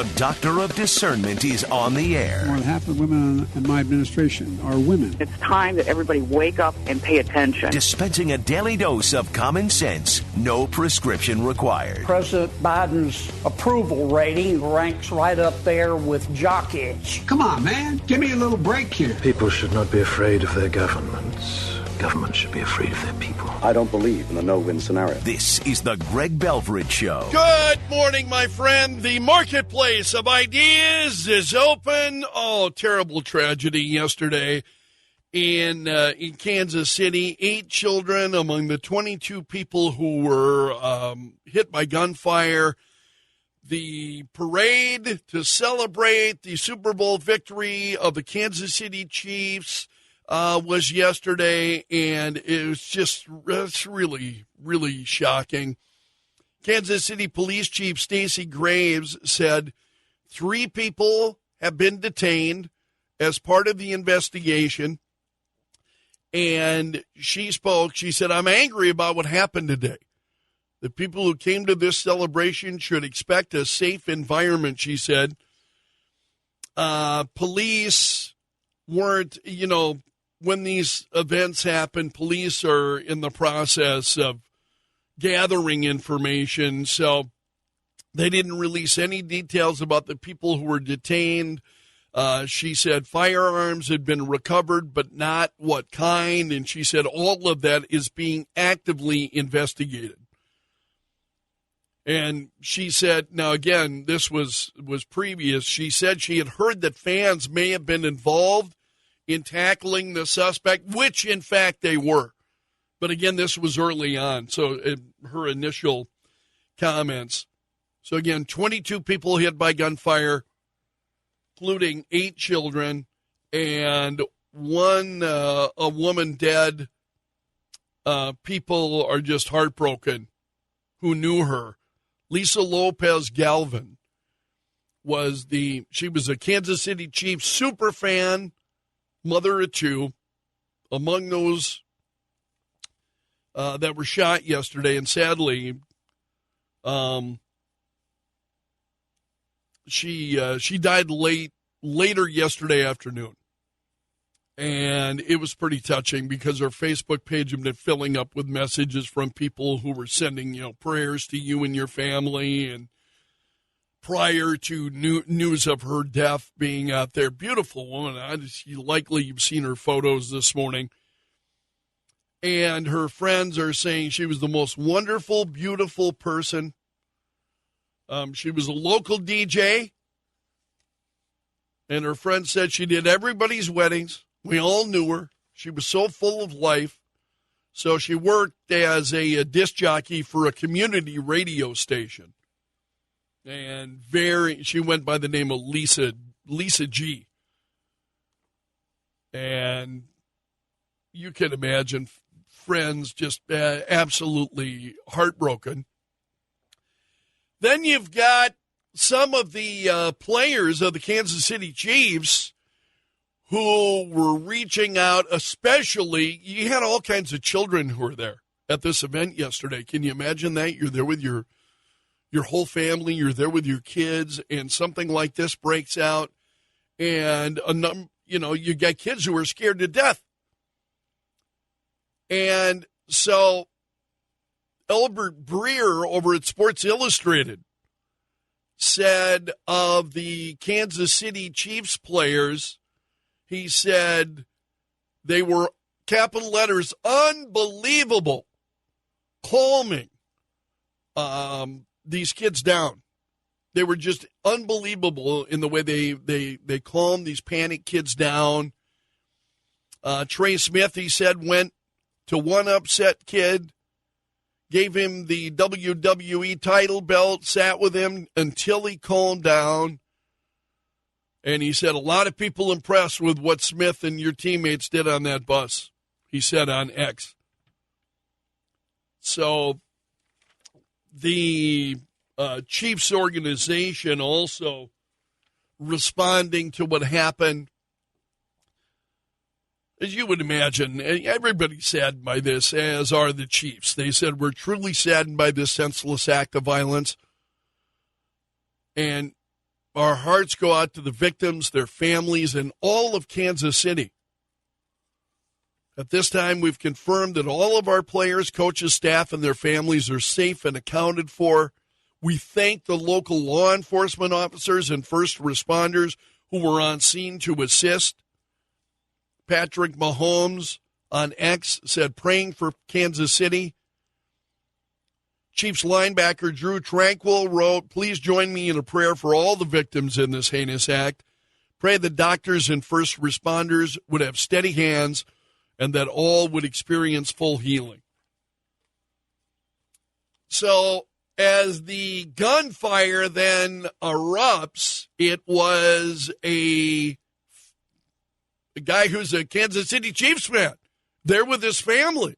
The Doctor of Discernment is on the air. More than half of the women in my administration are women. It's time that everybody wake up and pay attention. Dispensing a daily dose of common sense, no prescription required. President Biden's approval rating ranks right up there with jock itch. Come on, man. Give me a little break here. People should not be afraid of their governments. Governments should be afraid of their people. I don't believe in a no-win scenario. This is the Greg Belfridge Show. Good morning, my friend. The marketplace of ideas is open. Oh, terrible tragedy yesterday in Kansas City. 8 children among the 22 people who were hit by gunfire. The parade to celebrate the Super Bowl victory of the Kansas City Chiefs was yesterday, and it's really, really shocking. Kansas City Police Chief Stacey Graves said 3 people have been detained as part of the investigation, and she spoke. She said, "I'm angry about what happened today. The people who came to this celebration should expect a safe environment," she said. Police weren't, when these events happen, police are in the process of gathering information, so they didn't release any details about the people who were detained. She said firearms had been recovered, but not what kind, and she said all of that is being actively investigated. And she said, now again, this was previous, she said she had heard that fans may have been involved in tackling the suspect, which in fact they were. But again, this was early on, so her initial comments. So again, 22 people hit by gunfire, including 8 children, and a woman dead. People are just heartbroken who knew her. Lisa Lopez Galvin she was a Kansas City Chiefs super fan, mother of 2, among those that were shot yesterday, and sadly, she died later yesterday afternoon, and it was pretty touching because her Facebook page had been filling up with messages from people who were sending prayers to you and your family, and prior to news of her death being out there. Beautiful woman. Likely you've seen her photos this morning. And her friends are saying she was the most wonderful, beautiful person. She was a local DJ. And her friends said she did everybody's weddings. We all knew her. She was so full of life. So she worked as a disc jockey for a community radio station. And she went by the name of Lisa G. And you can imagine friends just absolutely heartbroken. Then you've got some of the players of the Kansas City Chiefs who were reaching out, especially, you had all kinds of children who were there at this event yesterday. Can you imagine that? You're there with your whole family, you're there with your kids, and something like this breaks out, and you got kids who are scared to death. And so Albert Breer over at Sports Illustrated said of the Kansas City Chiefs players, he said they were, capital letters, unbelievable, calming these kids down. They were just unbelievable in the way they calmed these panicked kids down. Trey Smith, he said, went to one upset kid, gave him the WWE title belt, sat with him until he calmed down. And he said, a lot of people impressed with what Smith and your teammates did on that bus, he said on X. So the Chiefs organization also responding to what happened. As you would imagine, everybody's saddened by this, as are the Chiefs. They said, we're truly saddened by this senseless act of violence. And our hearts go out to the victims, their families, and all of Kansas City. At this time, we've confirmed that all of our players, coaches, staff, and their families are safe and accounted for. We thank the local law enforcement officers and first responders who were on scene to assist. Patrick Mahomes on X said, praying for Kansas City. Chiefs linebacker Drew Tranquil wrote, please join me in a prayer for all the victims in this heinous act. Pray that doctors and first responders would have steady hands and that all would experience full healing. So as the gunfire then erupts, it was a guy who's a Kansas City Chiefs fan there with his family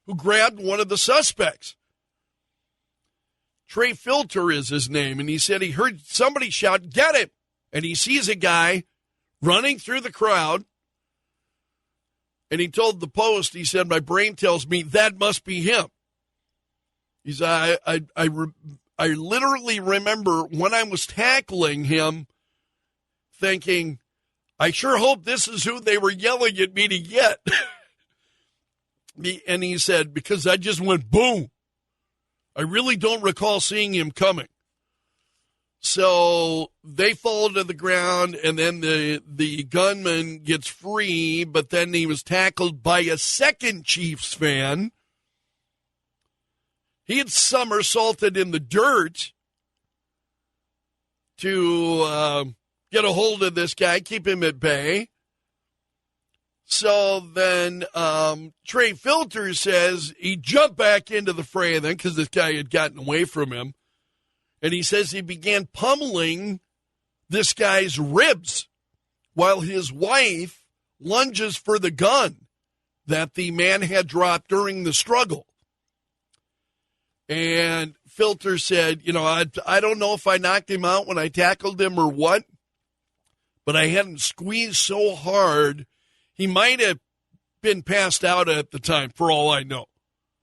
who grabbed one of the suspects. Trey Filter is his name, and he said he heard somebody shout, get him! And he sees a guy running through the crowd, and he told the Post, he said, my brain tells me that must be him. He said, I literally remember when I was tackling him thinking, I sure hope this is who they were yelling at me to get. And he said, because I just went boom. I really don't recall seeing him coming. So they fall to the ground, and then the gunman gets free, but then he was tackled by a second Chiefs fan. He had somersaulted in the dirt to get a hold of this guy, keep him at bay. So then Trey Filter says he jumped back into the fray then because this guy had gotten away from him. And he says he began pummeling this guy's ribs while his wife lunges for the gun that the man had dropped during the struggle. And Filter said, I don't know if I knocked him out when I tackled him or what, but I hadn't squeezed so hard. He might have been passed out at the time, for all I know.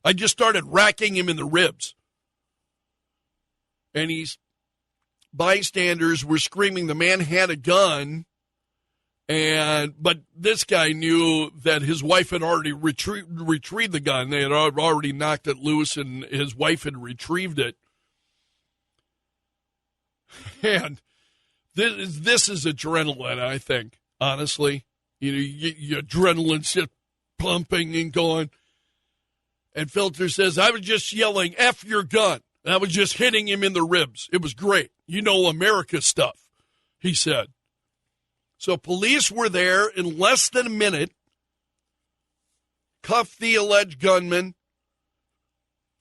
I just started racking him in the ribs. And bystanders were screaming the man had a gun, but this guy knew that his wife had already retrieved the gun. They had already knocked it loose, and his wife had retrieved it. And this is adrenaline, I think, honestly. Your adrenaline's just pumping and going. And Filter says, I was just yelling, F your gun. And I was just hitting him in the ribs. It was great. America stuff, he said. So police were there in less than a minute, cuffed the alleged gunman.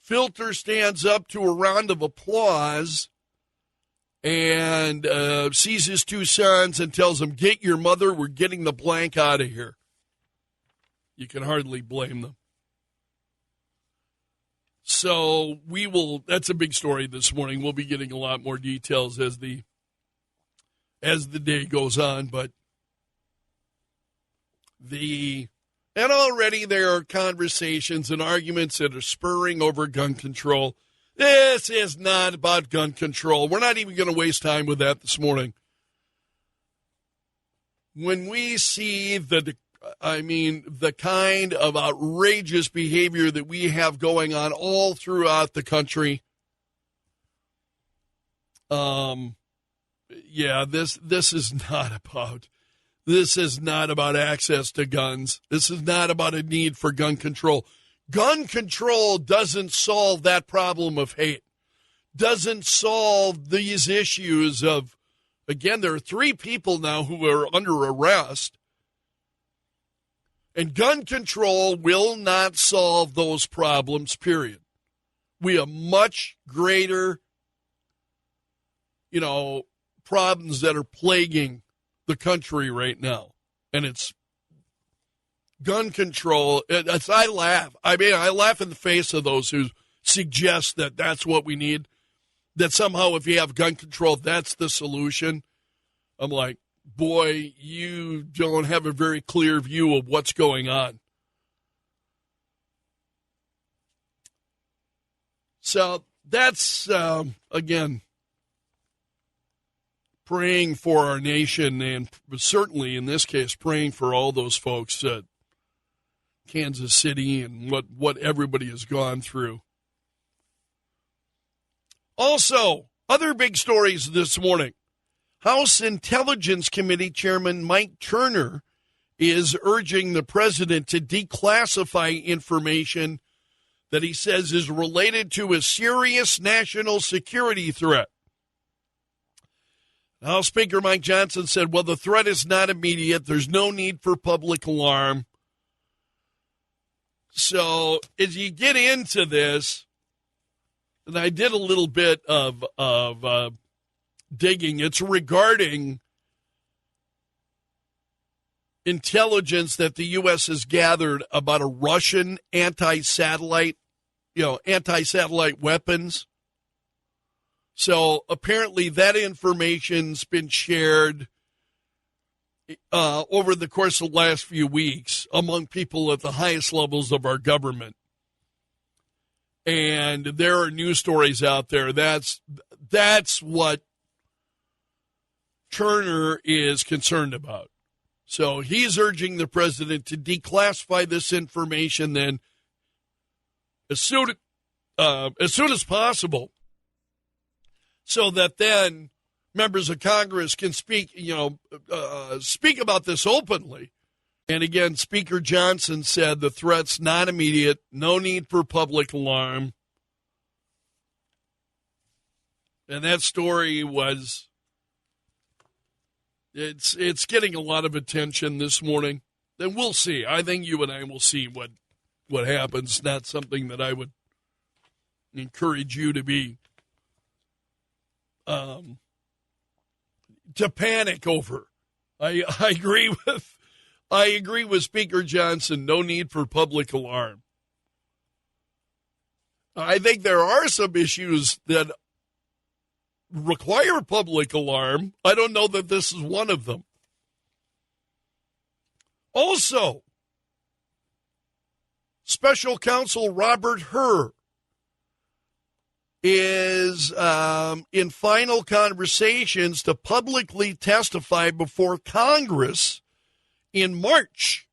Filter stands up to a round of applause and sees his two sons and tells them, get your mother, we're getting the blank out of here. You can hardly blame them. So that's a big story this morning. We'll be getting a lot more details as the day goes on, but and already there are conversations and arguments that are spurring over gun control. This is not about gun control. We're not even going to waste time with that this morning. When we see the kind of outrageous behavior that we have going on all throughout the country, this is not about access to guns. This is not about a need for gun control. Gun control doesn't solve that problem of hate, doesn't solve these issues of, again, there are 3 people now who are under arrest, and gun control will not solve those problems, period. We have much greater, problems that are plaguing the country right now, and it's gun control. I laugh. I laugh in the face of those who suggest that that's what we need, that somehow if you have gun control, that's the solution. I'm like, boy, you don't have a very clear view of what's going on. So that's, again, praying for our nation, and certainly in this case, praying for all those folks at Kansas City and what everybody has gone through. Also, other big stories this morning. House Intelligence Committee Chairman Mike Turner is urging the president to declassify information that he says is related to a serious national security threat. House Speaker Mike Johnson said, well, the threat is not immediate. There's no need for public alarm. So as you get into this, and I did a little bit of digging, it's regarding intelligence that the U.S. has gathered about a Russian anti-satellite weapons. So apparently that information's been shared over the course of the last few weeks among people at the highest levels of our government. And there are news stories out there. That's what Turner is concerned about. So he's urging the president to declassify this information then as soon as possible, so that then members of Congress can speak about this openly. And again, Speaker Johnson said the threat's not immediate, no need for public alarm. And that story was, it's getting a lot of attention this morning. Then we'll see. I think you and I will see what happens. Not something that I would encourage you to be to panic over. I agree with Speaker Johnson. No need for public alarm. I think there are some issues that require public alarm. I don't know that this is one of them. Also, Special Counsel Robert Hur is in final conversations to publicly testify before Congress in March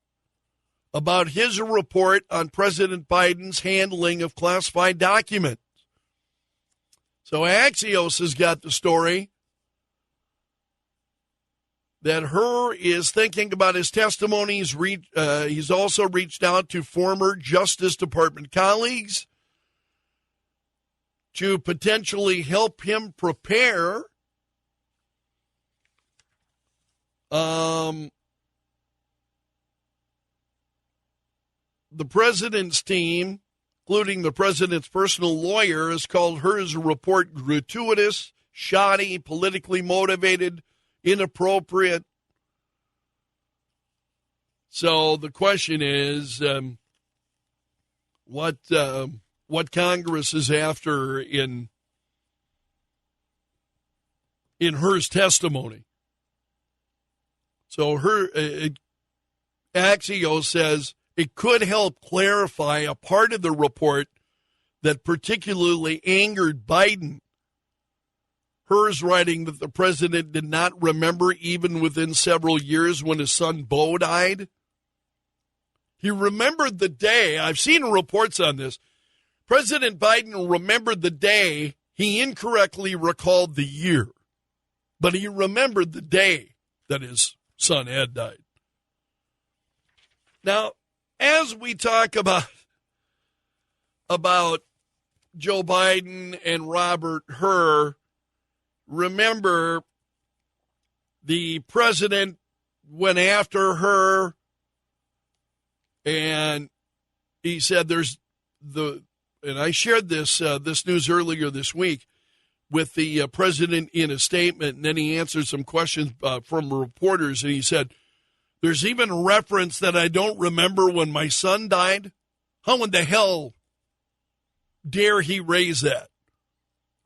about his report on President Biden's handling of classified documents. So Axios has got the story that Hur is thinking about his testimony. He's also reached out to former Justice Department colleagues to potentially help him prepare the president's team, including the president's personal lawyer, has called Hur's report gratuitous, shoddy, politically motivated, inappropriate. So the question is, what Congress is after in Hur's testimony. So Axios says it could help clarify a part of the report that particularly angered Biden. Hur's writing that the president did not remember even within several years when his son Beau died. He remembered the day. I've seen reports on this. President Biden remembered the day. He incorrectly recalled the year, but he remembered the day that his son Ed died. Now, as we talk about Joe Biden and Robert Hur, remember the president went after Hur, and he said and I shared this news earlier this week with the president in a statement, and then he answered some questions from reporters, and he said, there's even a reference that I don't remember when my son died. How in the hell dare he raise that?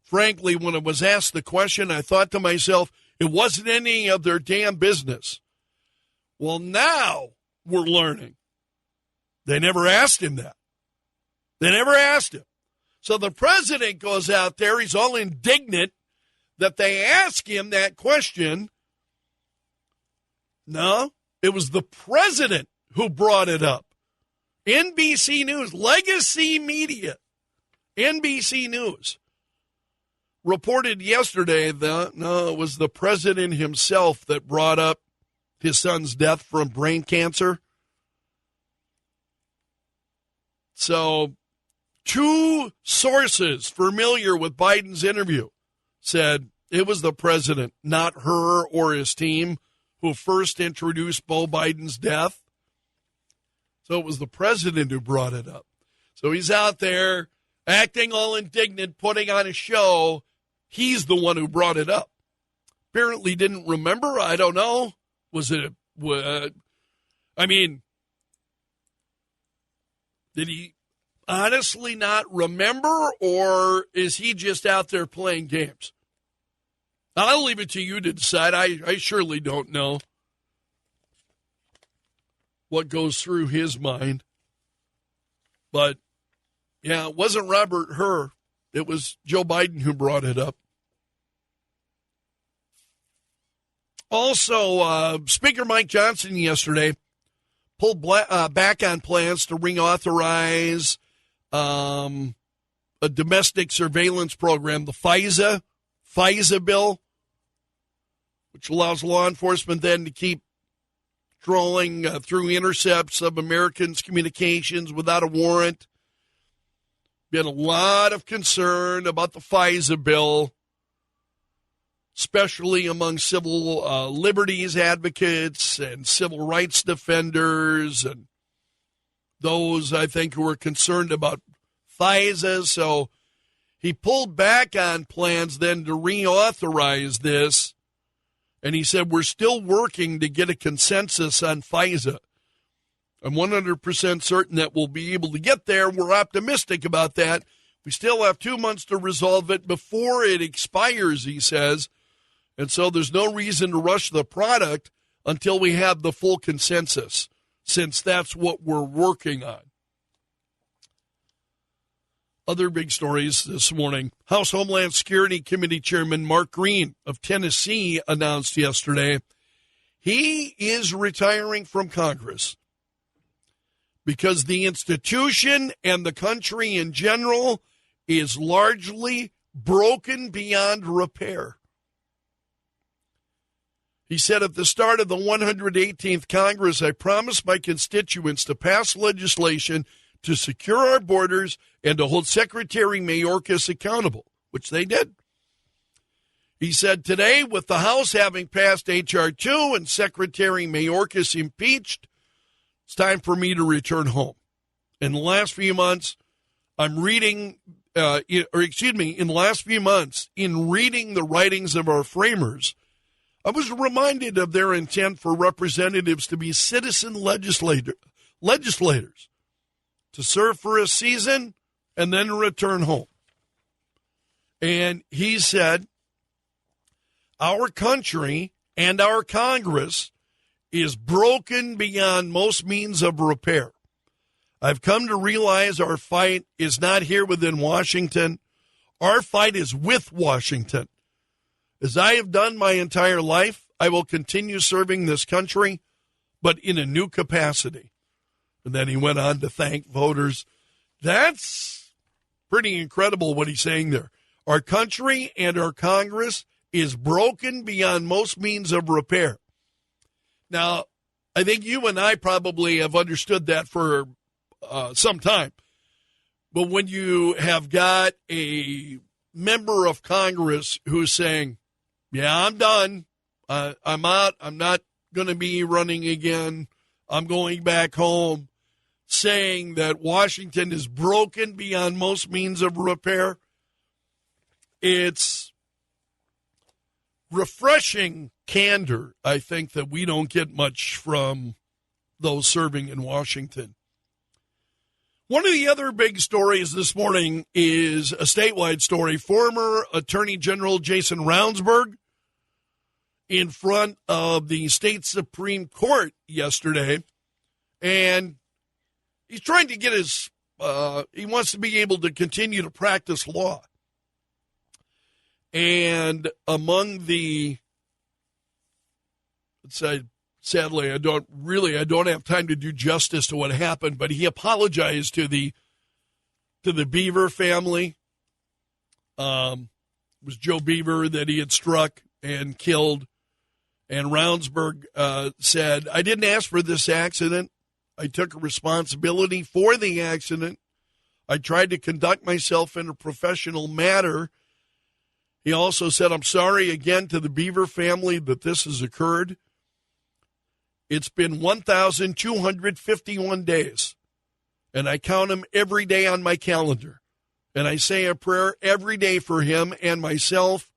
Frankly, when I was asked the question, I thought to myself, it wasn't any of their damn business. Well, now we're learning. They never asked him that. They never asked him. So the president goes out there. He's all indignant that they ask him that question. No, it was the president who brought it up. NBC News, legacy media, NBC News, reported yesterday that, no, it was the president himself that brought up his son's death from brain cancer. So, two sources familiar with Biden's interview said it was the president, not her or his team, who first introduced Beau Biden's death. So it was the president who brought it up. So he's out there acting all indignant, putting on a show. He's the one who brought it up. Apparently didn't remember. I don't know. Was it, did he honestly not remember, or is he just out there playing games? I'll leave it to you to decide. I surely don't know what goes through his mind. But, yeah, it wasn't Robert Hur. It was Joe Biden who brought it up. Also, Speaker Mike Johnson yesterday pulled back on plans to reauthorize a domestic surveillance program, the FISA bill, which allows law enforcement then to keep trolling through intercepts of Americans' communications without a warrant. Been a lot of concern about the FISA bill, especially among civil liberties advocates and civil rights defenders and those, I think, who are concerned about FISA. So he pulled back on plans then to reauthorize this, and he said, we're still working to get a consensus on FISA. I'm 100% certain that we'll be able to get there. We're optimistic about that. We still have 2 months to resolve it before it expires, he says. And so there's no reason to rush the product until we have the full consensus, since that's what we're working on. Other big stories this morning. House Homeland Security Committee Chairman Mark Green of Tennessee announced yesterday he is retiring from Congress because the institution and the country in general is largely broken beyond repair. He said, at the start of the 118th Congress, I promised my constituents to pass legislation to secure our borders and to hold Secretary Mayorkas accountable, which they did. He said, today, with the House having passed H.R. 2 and Secretary Mayorkas impeached, it's time for me to return home. In the last few months, in the last few months, in reading the writings of our framers, I was reminded of their intent for representatives to be citizen legislators, to serve for a season and then return home. And he said, our country and our Congress is broken beyond most means of repair. I've come to realize our fight is not here within Washington. Our fight is with Washington. As I have done my entire life, I will continue serving this country, but in a new capacity. And then he went on to thank voters. That's pretty incredible what he's saying there. Our country and our Congress is broken beyond most means of repair. Now, I think you and I probably have understood that for some time. But when you have got a member of Congress who's saying, yeah, I'm done. I'm out. I'm not going to be running again. I'm going back home, saying that Washington is broken beyond most means of repair. It's refreshing candor, I think, that we don't get much from those serving in Washington. One of the other big stories this morning is a statewide story. Former Attorney General Jason Ravnsborg in front of the state Supreme Court yesterday, and he's trying to get he wants to be able to continue to practice law. And among the, sadly, I don't have time to do justice to what happened, but he apologized to the Beaver family. It was Joe Beaver that he had struck and killed. And Ravnsborg said, I didn't ask for this accident. I took responsibility for the accident. I tried to conduct myself in a professional manner. He also said, I'm sorry again to the Beaver family that this has occurred. It's been 1,251 days, and I count them every day on my calendar. And I say a prayer every day for him and myself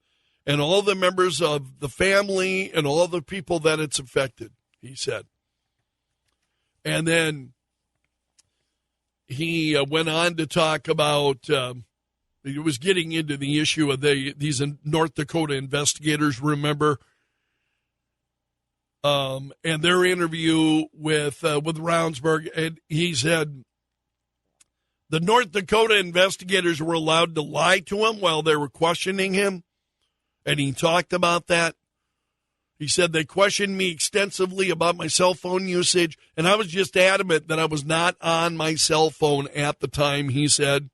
and all the members of the family and all the people that it's affected, he said. And then he went on to talk about, he was getting into the issue of these North Dakota investigators, remember, and their interview with Ravnsborg, and he said the North Dakota investigators were allowed to lie to him while they were questioning him, and he talked about that. He said they questioned me extensively about my cell phone usage, and I was just adamant that I was not on my cell phone at the time, he said.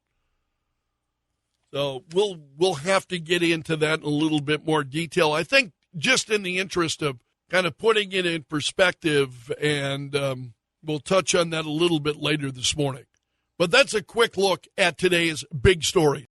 So we'll have to get into that in a little bit more detail. I think just in the interest of kind of putting it in perspective, and we'll touch on that a little bit later this morning. But that's a quick look at today's big story.